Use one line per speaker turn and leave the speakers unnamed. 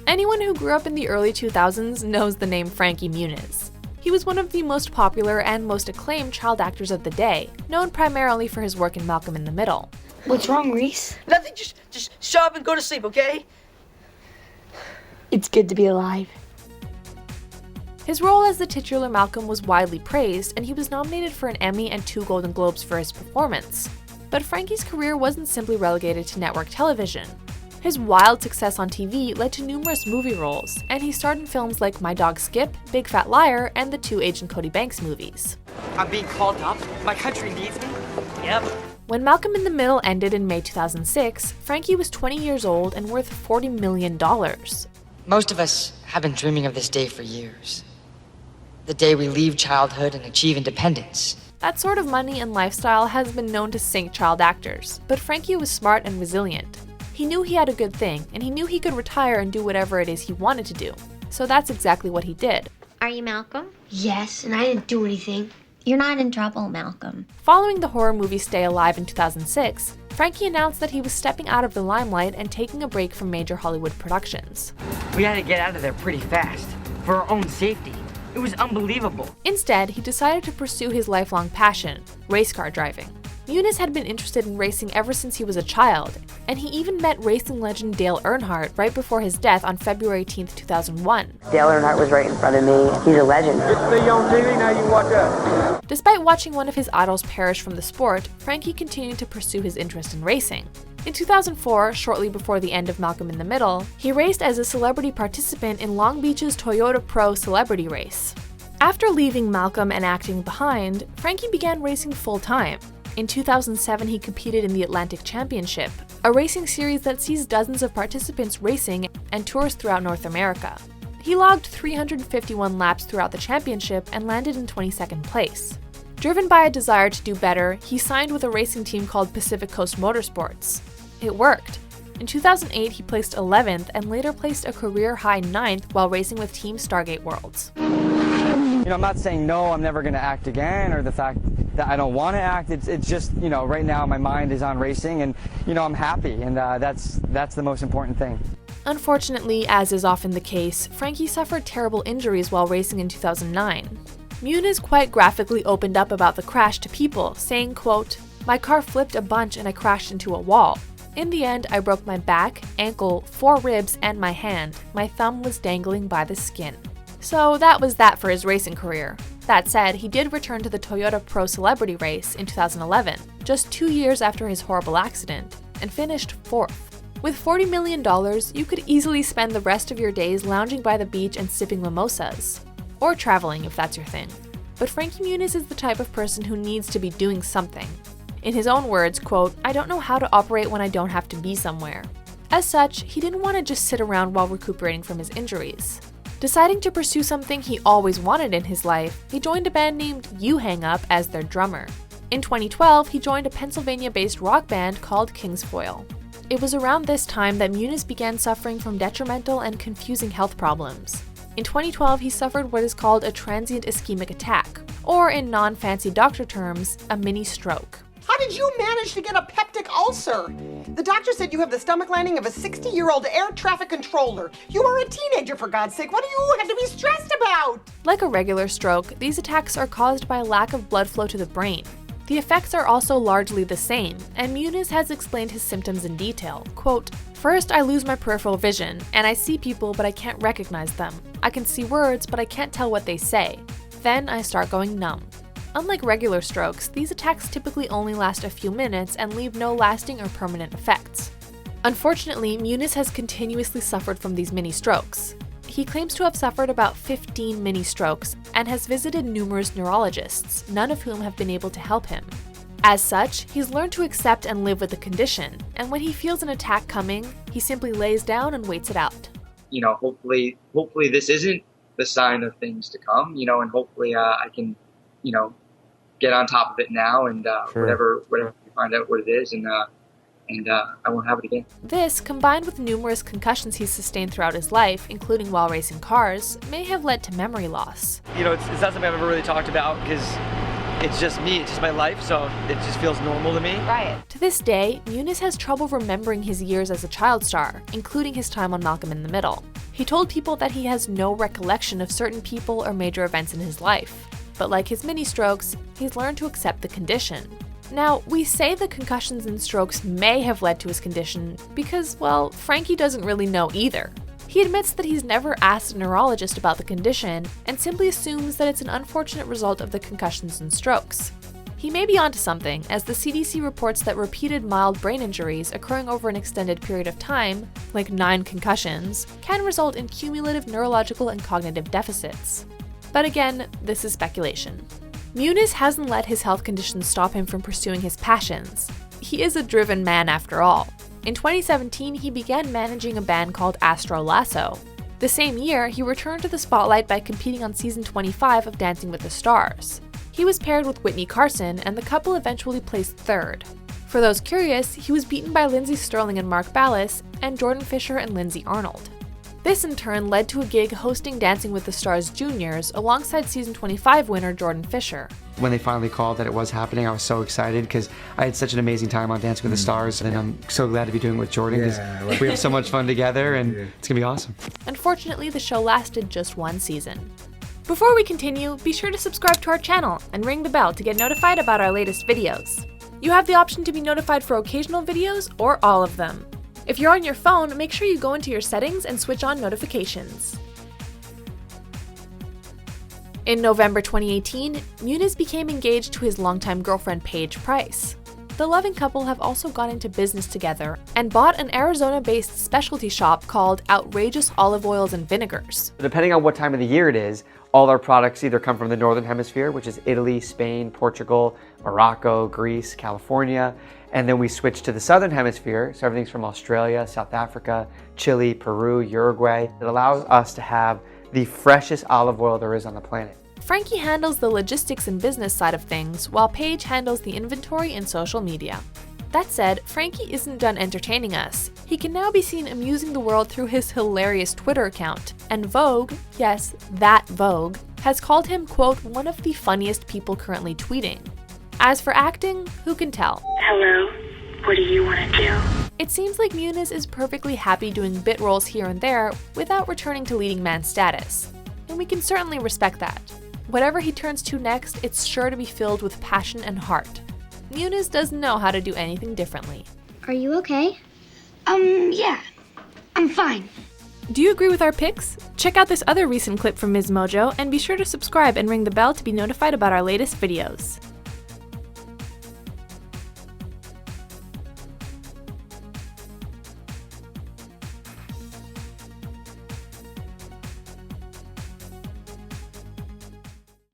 Anyone who grew up in the early 2000s knows the name Frankie Muniz. He was one of the most popular and most acclaimed child actors of the day, known primarily for his work in Malcolm in the Middle.
What's wrong, Reese?
Nothing, just shut up and go to sleep, okay?
It's good to be alive.
His role as the titular Malcolm was widely praised, and he was nominated for an Emmy and 2 Golden Globes for his performance. But Frankie's career wasn't simply relegated to network television. His wild success on TV led to numerous movie roles, and he starred in films like My Dog Skip, Big Fat Liar, and the 2 Agent Cody Banks movies.
I'm being called up. My country needs me. Yep.
When Malcolm in the Middle ended in May 2006, Frankie was 20 years old and worth $40 million.
Most of us have been dreaming of this day for years. The day we leave childhood and achieve independence.
That sort of money and lifestyle has been known to sink child actors, but Frankie was smart and resilient. He knew he had a good thing, and he knew he could retire and do whatever it is he wanted to do. So that's exactly what he did.
Are you Malcolm?
Yes, and I didn't do anything.
You're not in trouble, Malcolm.
Following the horror movie Stay Alive in 2006, Frankie announced that he was stepping out of the limelight and taking a break from major Hollywood productions.
We had to get out of there pretty fast, for our own safety. It was unbelievable.
Instead, he decided to pursue his lifelong passion, race car driving. Muniz had been interested in racing ever since he was a child, and he even met racing legend Dale Earnhardt right before his death on February 18, 2001.
Dale Earnhardt was right in front of me. He's a legend.
It's me on TV, now you watch out.
Despite watching one of his idols perish from the sport, Frankie continued to pursue his interest in racing. In 2004, shortly before the end of Malcolm in the Middle, he raced as a celebrity participant in Long Beach's Toyota Pro Celebrity Race. After leaving Malcolm and acting behind, Frankie began racing full-time. In 2007, he competed in the Atlantic Championship, a racing series that sees dozens of participants racing and tours throughout North America. He logged 351 laps throughout the championship and landed in 22nd place. Driven by a desire to do better, he signed with a racing team called Pacific Coast Motorsports. It worked. In 2008, he placed 11th and later placed a career-high 9th while racing with Team Stargate Worlds.
I'm not saying no, I'm never going to act again, or the fact that I don't want to act. It's just, right now my mind is on racing, and, I'm happy, and that's the most important thing.
Unfortunately, as is often the case, Frankie suffered terrible injuries while racing in 2009. Muniz quite graphically opened up about the crash to People, saying, quote, "My car flipped a bunch and I crashed into a wall. In the end, I broke my back, ankle, 4 ribs, and my hand. My thumb was dangling by the skin." So that was that for his racing career. That said, he did return to the Toyota Pro Celebrity Race in 2011, just 2 years after his horrible accident, and finished 4th. With $40 million, you could easily spend the rest of your days lounging by the beach and sipping mimosas. Or traveling, if that's your thing. But Frankie Muniz is the type of person who needs to be doing something. In his own words, quote, "I don't know how to operate when I don't have to be somewhere." As such, he didn't want to just sit around while recuperating from his injuries. Deciding to pursue something he always wanted in his life, he joined a band named You Hang Up as their drummer. In 2012, he joined a Pennsylvania-based rock band called Kingsfoil. It was around this time that Muniz began suffering from detrimental and confusing health problems. In 2012, he suffered what is called a transient ischemic attack, or in non-fancy doctor terms, a mini stroke.
How did you manage to get a peptic ulcer? The doctor said you have the stomach lining of a 60-year-old air traffic controller. You are a teenager, for God's sake. What do you have to be stressed about?
Like a regular stroke, these attacks are caused by a lack of blood flow to the brain. The effects are also largely the same, and Muniz has explained his symptoms in detail. Quote, "First, I lose my peripheral vision, and I see people, but I can't recognize them. I can see words, but I can't tell what they say. Then I start going numb." Unlike regular strokes, these attacks typically only last a few minutes and leave no lasting or permanent effects. Unfortunately, Muniz has continuously suffered from these mini strokes. He claims to have suffered about 15 mini strokes and has visited numerous neurologists, none of whom have been able to help him. As such, he's learned to accept and live with the condition, and when he feels an attack coming, he simply lays down and waits it out.
Hopefully this isn't the sign of things to come, and hopefully I can, get on top of it now, and
Sure.
whatever we find out what it is, and I won't have it again.
This, combined with numerous concussions he's sustained throughout his life, including while racing cars, may have led to memory loss.
It's not something I've ever really talked about because it's just me, it's just my life, so it just feels normal to me.
Right.
To this day, Muniz has trouble remembering his years as a child star, including his time on Malcolm in the Middle. He told people that he has no recollection of certain people or major events in his life, but like his mini-strokes, he's learned to accept the condition. Now, we say the concussions and strokes may have led to his condition because, well, Frankie doesn't really know either. He admits that he's never asked a neurologist about the condition and simply assumes that it's an unfortunate result of the concussions and strokes. He may be onto something, as the CDC reports that repeated mild brain injuries occurring over an extended period of time, like 9 concussions, can result in cumulative neurological and cognitive deficits. But again, this is speculation. Muniz hasn't let his health conditions stop him from pursuing his passions. He is a driven man after all. In 2017, he began managing a band called Astro Lasso. The same year, he returned to the spotlight by competing on season 25 of Dancing with the Stars. He was paired with Whitney Carson, and the couple eventually placed third. For those curious, he was beaten by Lindsey Sterling and Mark Ballas, and Jordan Fisher and Lindsay Arnold. This in turn led to a gig hosting Dancing with the Stars Juniors alongside season 25 winner Jordan Fisher.
When they finally called that it was happening, I was so excited because I had such an amazing time on Dancing with the Stars, and I'm so glad to be doing it with Jordan because we have so much fun together, and it's gonna be awesome.
Unfortunately, the show lasted just 1 season. Before we continue, be sure to subscribe to our channel and ring the bell to get notified about our latest videos. You have the option to be notified for occasional videos or all of them. If you're on your phone, make sure you go into your settings and switch on notifications. In November 2018, Muniz became engaged to his longtime girlfriend Paige Price. The loving couple have also gone into business together and bought an Arizona-based specialty shop called Outrageous Olive Oils and Vinegars.
Depending on what time of the year it is, all our products either come from the Northern Hemisphere, which is Italy, Spain, Portugal, Morocco, Greece, California, and then we switch to the Southern Hemisphere, so everything's from Australia, South Africa, Chile, Peru, Uruguay. It allows us to have the freshest olive oil there is on the planet.
Frankie handles the logistics and business side of things, while Paige handles the inventory and social media. That said, Frankie isn't done entertaining us. He can now be seen amusing the world through his hilarious Twitter account, and Vogue, yes, that Vogue, has called him, quote, one of the funniest people currently tweeting. As for acting, who can tell?
Hello, what do you want to do?
It seems like Muniz is perfectly happy doing bit roles here and there without returning to leading man status, and we can certainly respect that. Whatever he turns to next, it's sure to be filled with passion and heart. Muniz doesn't know how to do anything differently.
Are you okay?
Yeah. I'm fine.
Do you agree with our picks? Check out this other recent clip from MsMojo and be sure to subscribe and ring the bell to be notified about our latest videos.